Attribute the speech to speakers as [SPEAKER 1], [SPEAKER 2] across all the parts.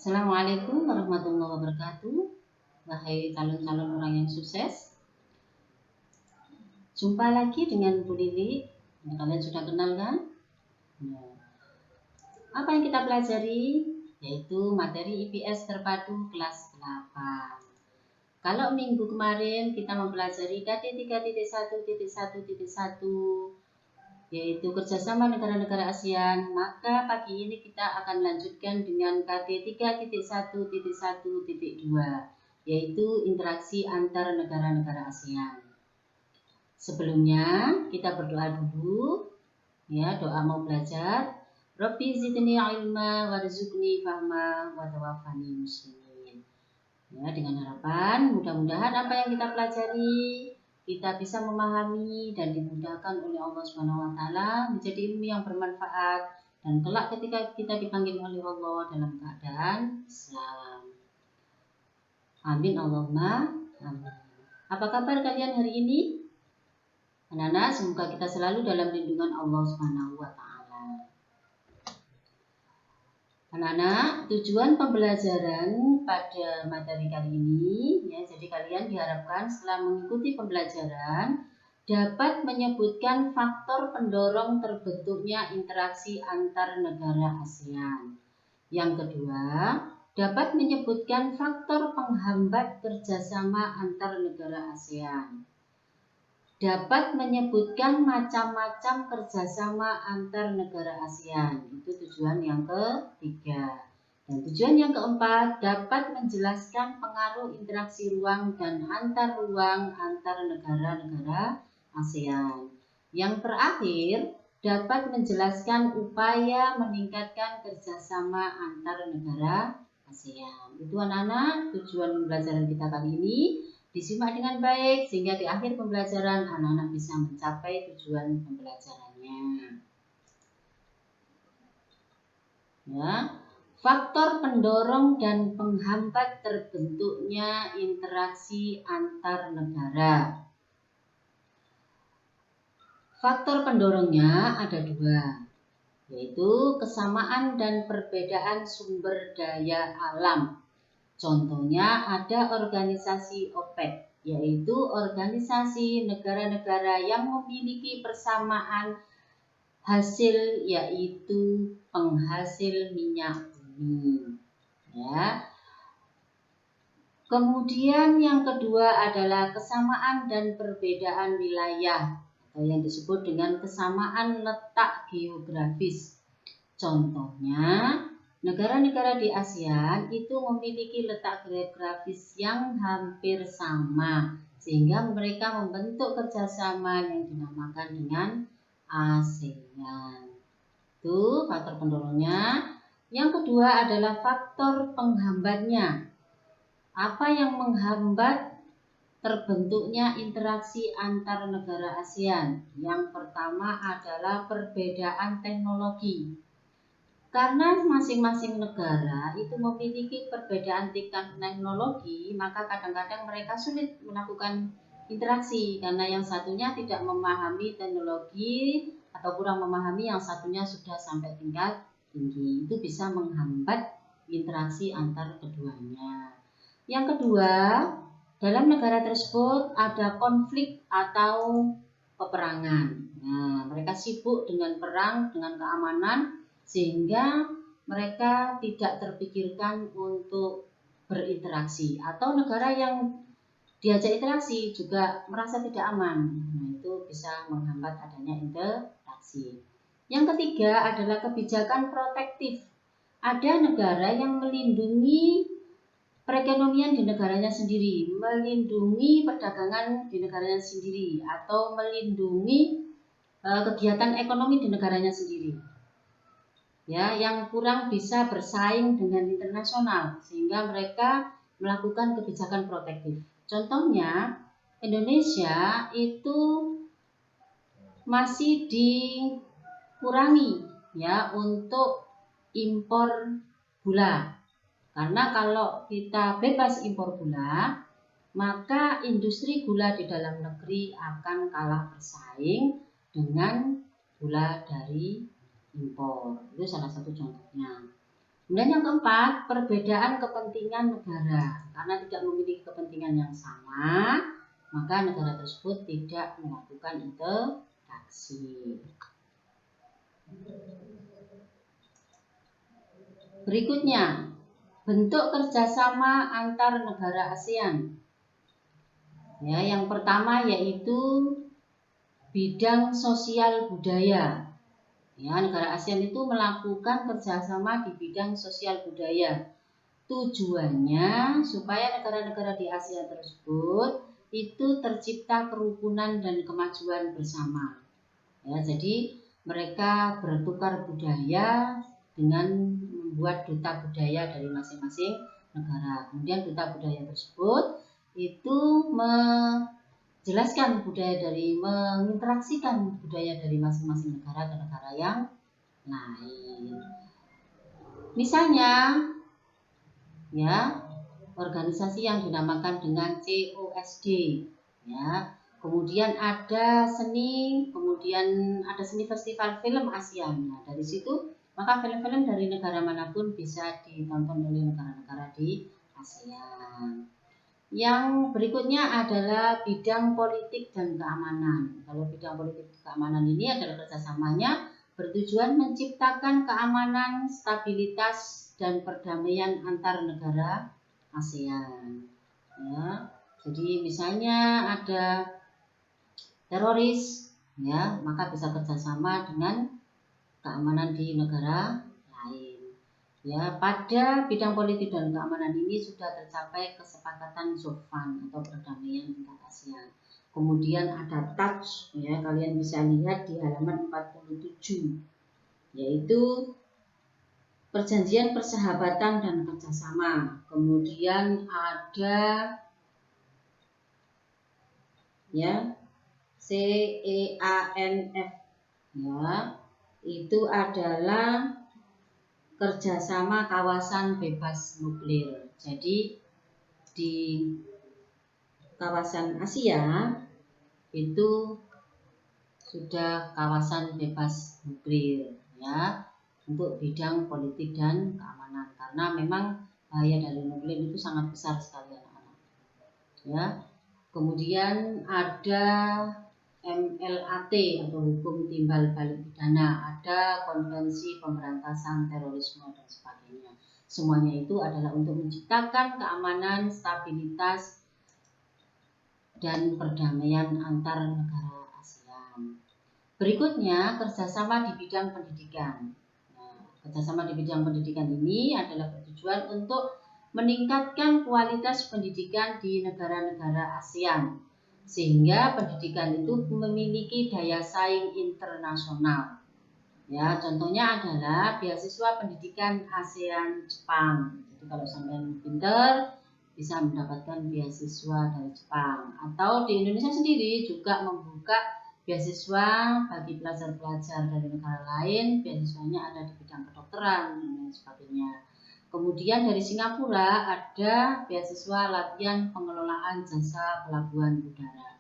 [SPEAKER 1] Assalamualaikum warahmatullahi wabarakatuh. Wahai calon-calon orang yang sukses, jumpa lagi dengan Bu Lili. Kalian sudah kenal kan? Nah, apa yang kita pelajari? Yaitu materi IPS terpadu kelas 8. Kalau minggu kemarin kita mempelajari KD 3.1.1.1, yaitu kerjasama negara-negara ASEAN, maka pagi ini kita akan lanjutkan dengan KD 3.1.1.2, yaitu interaksi antar negara-negara ASEAN. Sebelumnya kita berdoa dulu, ya, doa mau belajar. Rabbi zidni ilma warzuqni fahma wa tawaffani muslimin. Ya, dengan harapan mudah-mudahan apa yang kita pelajari kita bisa memahami dan dimudahkan oleh Allah Subhanahu wa taala menjadi ilmu yang bermanfaat dan kelak ketika kita dipanggil oleh Allah dalam keadaan Islam. Amin Allahumma amin. Apa kabar kalian hari ini? Anak-anak, semoga kita selalu dalam lindungan Allah Subhanahu wa taala. Anak-anak, tujuan pembelajaran pada materi kali ini, ya, jadi kalian diharapkan setelah mengikuti pembelajaran dapat menyebutkan faktor pendorong terbentuknya interaksi antar negara ASEAN. Yang kedua, dapat menyebutkan faktor penghambat kerjasama antar negara ASEAN. Dapat menyebutkan macam-macam kerjasama antar negara ASEAN. Itu tujuan yang ketiga. Dan tujuan yang keempat, dapat menjelaskan pengaruh interaksi ruang dan antar ruang antar negara-negara ASEAN. Yang terakhir, dapat menjelaskan upaya meningkatkan kerjasama antar negara ASEAN. Itu anak-anak tujuan pembelajaran kita kali ini. Disimak dengan baik sehingga di akhir pembelajaran anak-anak bisa mencapai tujuan pembelajarannya. Ya, faktor pendorong dan penghambat terbentuknya interaksi antar negara. Faktor pendorongnya ada dua, yaitu kesamaan dan perbedaan sumber daya alam. Contohnya ada organisasi OPEC, yaitu organisasi negara-negara yang memiliki persamaan hasil, yaitu penghasil minyak bumi. Ya. Kemudian yang kedua adalah kesamaan dan perbedaan wilayah, atau yang disebut dengan kesamaan letak geografis. Contohnya, negara-negara di ASEAN itu memiliki letak geografis yang hampir sama, sehingga mereka membentuk kerjasama yang dinamakan dengan ASEAN. Itu faktor pendorongnya. Yang kedua adalah faktor penghambatnya. Apa yang menghambat terbentuknya interaksi antar negara ASEAN? Yang pertama adalah perbedaan teknologi. Karena masing-masing negara itu memiliki perbedaan tingkat teknologi, maka kadang-kadang mereka sulit melakukan interaksi karena yang satunya tidak memahami teknologi atau kurang memahami, yang satunya sudah sampai tingkat tinggi. Itu bisa menghambat interaksi antar keduanya. Yang kedua, dalam negara tersebut ada konflik atau peperangan. Nah, mereka sibuk dengan perang, dengan keamanan, sehingga mereka tidak terpikirkan untuk berinteraksi, atau negara yang diajak interaksi juga merasa tidak aman. Nah, itu bisa menghambat adanya interaksi. Yang ketiga adalah kebijakan protektif. Ada negara yang melindungi perekonomian di negaranya sendiri, melindungi perdagangan di negaranya sendiri, atau melindungi kegiatan ekonomi di negaranya sendiri. Ya, yang kurang bisa bersaing dengan internasional, sehingga mereka melakukan kebijakan protektif. Contohnya, Indonesia itu masih dikurangi, ya, untuk impor gula. Karena kalau kita bebas impor gula, maka industri gula di dalam negeri akan kalah bersaing dengan gula dari impor. Itu salah satu contohnya. Kemudian yang keempat, perbedaan kepentingan negara. Karena tidak memiliki kepentingan yang sama, maka negara tersebut tidak melakukan interaksi. Berikutnya, bentuk kerjasama antar negara ASEAN. Ya, yang pertama yaitu bidang sosial budaya. Ya, negara ASEAN itu melakukan kerjasama di bidang sosial budaya. Tujuannya supaya negara-negara di ASEAN tersebut itu tercipta kerukunan dan kemajuan bersama. Ya, jadi mereka bertukar budaya dengan membuat duta budaya dari masing-masing negara. Kemudian duta budaya tersebut itu jelaskan budaya dari menginteraksikan budaya dari masing-masing negara ke negara yang lain. Misalnya, ya, organisasi yang dinamakan dengan COSD, ya. Kemudian ada seni, kemudian ada seni festival film ASEAN. Nah, dari situ maka film-film dari negara manapun bisa ditonton oleh negara-negara di ASEAN. Yang berikutnya adalah bidang politik dan keamanan. Kalau bidang politik dan keamanan ini adalah kerjasamanya bertujuan menciptakan keamanan, stabilitas, dan perdamaian antar negara ASEAN. Ya, jadi misalnya ada teroris, ya, maka bisa kerjasama dengan keamanan di negara lain. Ya, pada bidang politik dan keamanan ini sudah tercapai kesepakatan Sofan atau perdamaian tingkat ASEAN. Kemudian ada touch, ya, kalian bisa lihat di halaman 47, yaitu perjanjian persahabatan dan kerjasama. Kemudian ada ya CEANF, ya, itu adalah kerjasama kawasan bebas nuklir. Jadi di kawasan Asia itu sudah kawasan bebas nuklir, ya, untuk bidang politik dan keamanan. Karena memang bahaya dari nuklir itu sangat besar sekali, anak-anak. Ya. Kemudian ada MLAT atau hukum timbal balik pidana, ada konvensi pemberantasan terorisme dan sebagainya. Semuanya itu adalah untuk menciptakan keamanan, stabilitas, dan perdamaian antar negara ASEAN. Berikutnya, kerjasama di bidang pendidikan. Nah, kerjasama di bidang pendidikan ini adalah bertujuan untuk meningkatkan kualitas pendidikan di negara-negara ASEAN, sehingga pendidikan itu memiliki daya saing internasional. Ya, contohnya adalah beasiswa pendidikan ASEAN Jepang. Jadi kalau sampean pinter bisa mendapatkan beasiswa dari Jepang. Atau di Indonesia sendiri juga membuka beasiswa bagi pelajar-pelajar dari negara lain. Beasiswanya ada di bidang kedokteran dan lain sebagainya. Kemudian dari Singapura ada beasiswa latihan pengelolaan jasa pelabuhan udara.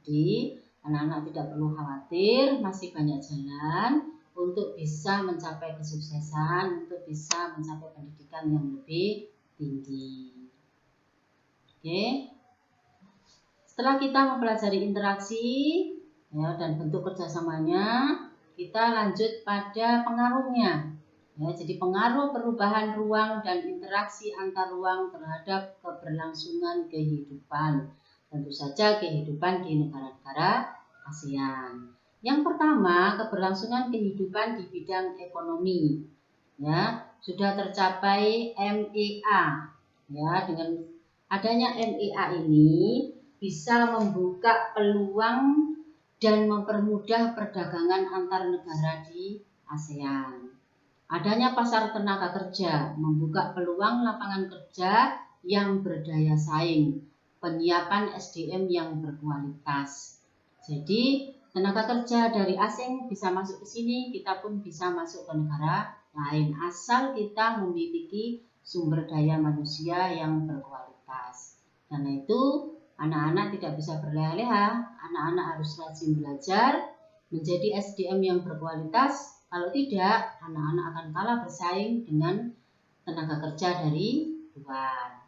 [SPEAKER 1] Jadi anak-anak tidak perlu khawatir, masih banyak jalan untuk bisa mencapai kesuksesan, untuk bisa mencapai pendidikan yang lebih tinggi. Oke. Setelah kita mempelajari interaksi, ya, dan bentuk kerjasamanya, kita lanjut pada pengaruhnya. Ya, jadi pengaruh perubahan ruang dan interaksi antar ruang terhadap keberlangsungan kehidupan. Tentu saja kehidupan di negara-negara ASEAN. Yang pertama, keberlangsungan kehidupan di bidang ekonomi. Ya, sudah tercapai MEA. Ya, dengan adanya MEA ini bisa membuka peluang dan mempermudah perdagangan antar negara di ASEAN. Adanya pasar tenaga kerja membuka peluang lapangan kerja yang berdaya saing, penyiapan SDM yang berkualitas. Jadi tenaga kerja dari asing bisa masuk ke sini, kita pun bisa masuk ke negara lain asal kita memiliki sumber daya manusia yang berkualitas. Karena itu anak-anak tidak bisa berleha-leha, anak-anak harus rajin belajar, menjadi SDM yang berkualitas. Kalau tidak, anak-anak akan kalah bersaing dengan tenaga kerja dari luar.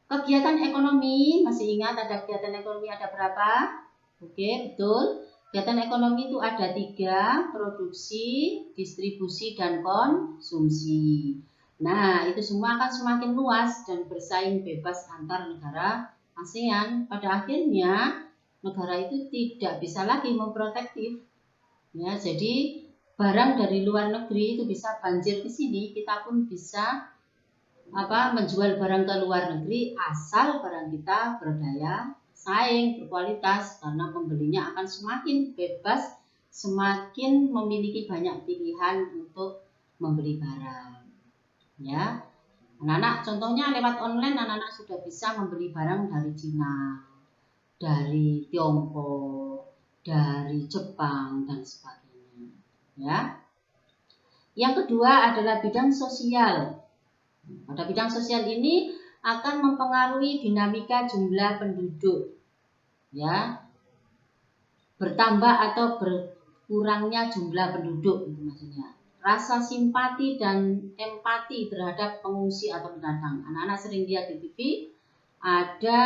[SPEAKER 1] Kegiatan ekonomi, masih ingat ada kegiatan ekonomi ada berapa? Oke, betul. Kegiatan ekonomi itu ada 3, produksi, distribusi, dan konsumsi. Nah, itu semua akan semakin luas dan bersaing bebas antar negara ASEAN. Pada akhirnya, negara itu tidak bisa lagi memprotektif. Ya, jadi barang dari luar negeri itu bisa banjir ke sini, kita pun bisa menjual barang ke luar negeri asal barang kita berdaya saing, berkualitas, karena pembelinya akan semakin bebas, semakin memiliki banyak pilihan untuk membeli barang. Ya, anak-anak contohnya lewat online anak-anak sudah bisa membeli barang dari Cina, dari Tiongkok, dari Jepang dan sebagainya. Ya. Yang kedua adalah bidang sosial. Pada bidang sosial ini akan mempengaruhi dinamika jumlah penduduk, ya, bertambah atau berkurangnya jumlah penduduk, itu maksudnya. Rasa simpati dan empati terhadap pengungsi atau pendatang. Anak-anak sering lihat di TV ada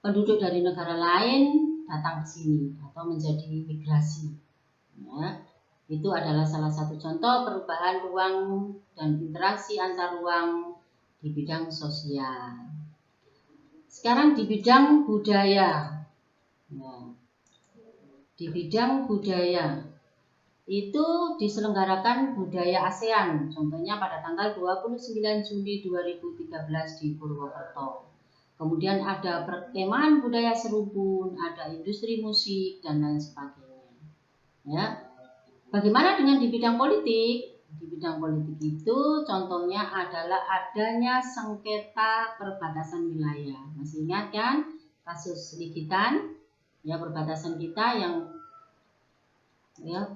[SPEAKER 1] penduduk dari negara lain datang ke sini atau menjadi migrasi. Ya. Itu adalah salah satu contoh perubahan ruang dan interaksi antar ruang di bidang sosial. Sekarang di bidang budaya. Nah, di bidang budaya itu diselenggarakan budaya ASEAN. Contohnya pada tanggal 29 Juli 2013 di Purwokerto. Kemudian ada perkemahan budaya serubun, ada industri musik dan lain sebagainya. Ya. Bagaimana dengan di bidang politik? Di bidang politik itu contohnya adalah adanya sengketa perbatasan wilayah. Masih ingat kan kasus Ligitan? Ya, perbatasan kita yang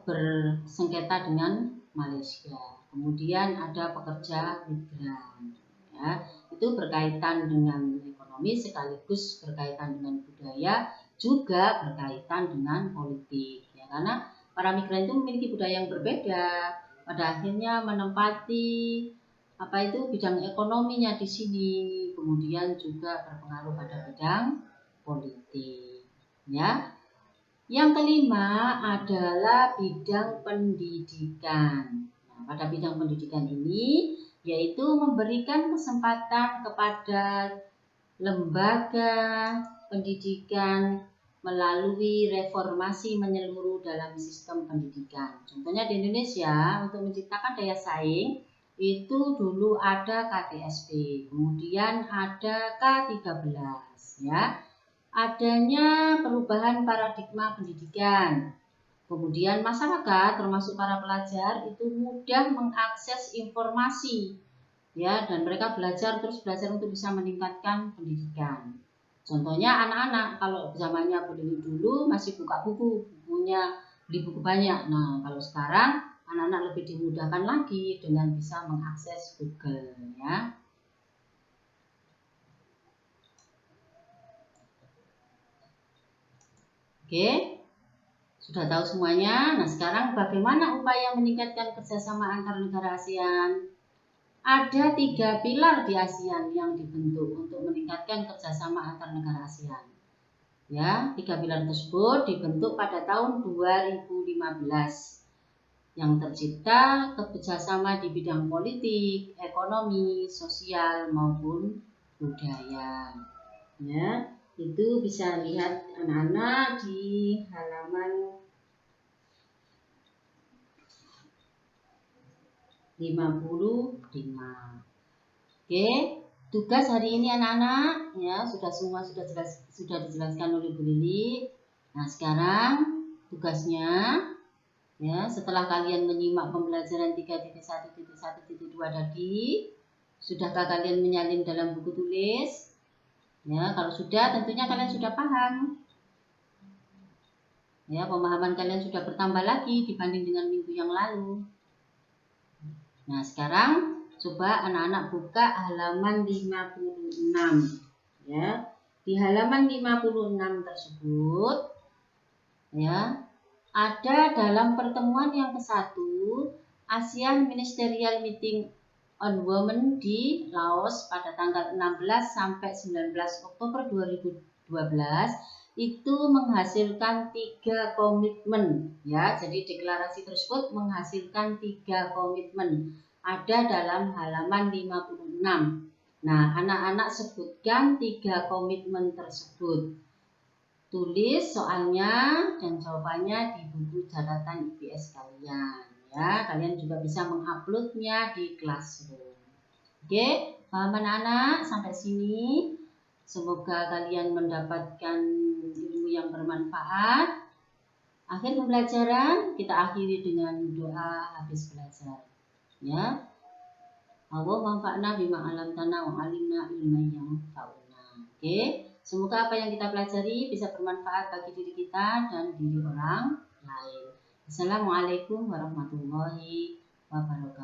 [SPEAKER 1] bersengketa dengan Malaysia. Kemudian ada pekerja migran. Ya, itu berkaitan dengan ekonomi sekaligus berkaitan dengan budaya, juga berkaitan dengan politik. Ya, karena para migran itu memiliki budaya yang berbeda, pada akhirnya menempati bidang ekonominya di sini, kemudian juga berpengaruh pada bidang politik. Ya, yang kelima adalah bidang pendidikan. Nah, pada bidang pendidikan ini yaitu memberikan kesempatan kepada lembaga pendidikan melalui reformasi menyeluruh dalam sistem pendidikan. Contohnya di Indonesia untuk menciptakan daya saing itu dulu ada KTSP, kemudian ada K13, ya. Adanya perubahan paradigma pendidikan. Kemudian masyarakat termasuk para pelajar itu mudah mengakses informasi, ya, dan mereka terus belajar untuk bisa meningkatkan pendidikan. Contohnya anak-anak kalau zamannya dulu masih buka bukunya beli buku banyak. Nah, kalau sekarang anak-anak lebih dimudahkan lagi dengan bisa mengakses Google, ya. Oke, sudah tahu semuanya. Nah, sekarang bagaimana upaya meningkatkan kerjasama antar negara ASEAN? Ada 3 pilar di ASEAN yang dibentuk untuk meningkatkan kerjasama antar negara ASEAN. Ya, 3 pilar tersebut dibentuk pada tahun 2015. Yang tercipta kerjasama di bidang politik, ekonomi, sosial maupun budaya. Ya, itu bisa lihat anak-anak di halaman 55. Oke, tugas hari ini anak-anak ya sudah dijelaskan oleh Bu Lili. Nah, sekarang tugasnya ya setelah kalian menyimak pembelajaran 3.1.1.2 tadi, sudahkah kalian menyalin dalam buku tulis? Ya, kalau sudah tentunya kalian sudah paham. Ya, pemahaman kalian sudah bertambah lagi dibanding dengan minggu yang lalu. Nah, sekarang coba anak-anak buka halaman 56. Ya. Di halaman 56 tersebut ya, ada dalam pertemuan yang ke-1 ASEAN Ministerial Meeting on Women di Laos pada tanggal 16 sampai 19 Oktober 2012 itu menghasilkan 3 komitmen ya. Jadi deklarasi tersebut menghasilkan 3 komitmen. Ada dalam halaman 56. Nah, anak-anak sebutkan 3 komitmen tersebut. Tulis soalnya dan jawabannya di buku catatan IPS kalian ya. Kalian juga bisa menguploadnya di Classroom. Oke, paham anak-anak sampai sini? Semoga kalian mendapatkan ilmu yang bermanfaat. Akhir pembelajaran kita akhiri dengan doa habis belajar. Ya. Allah manfa'na bima alamtana wa alimna ilman yang fauna. Oke. Semoga apa yang kita pelajari bisa bermanfaat bagi diri kita dan diri orang lain. Assalamualaikum warahmatullahi wabarakatuh.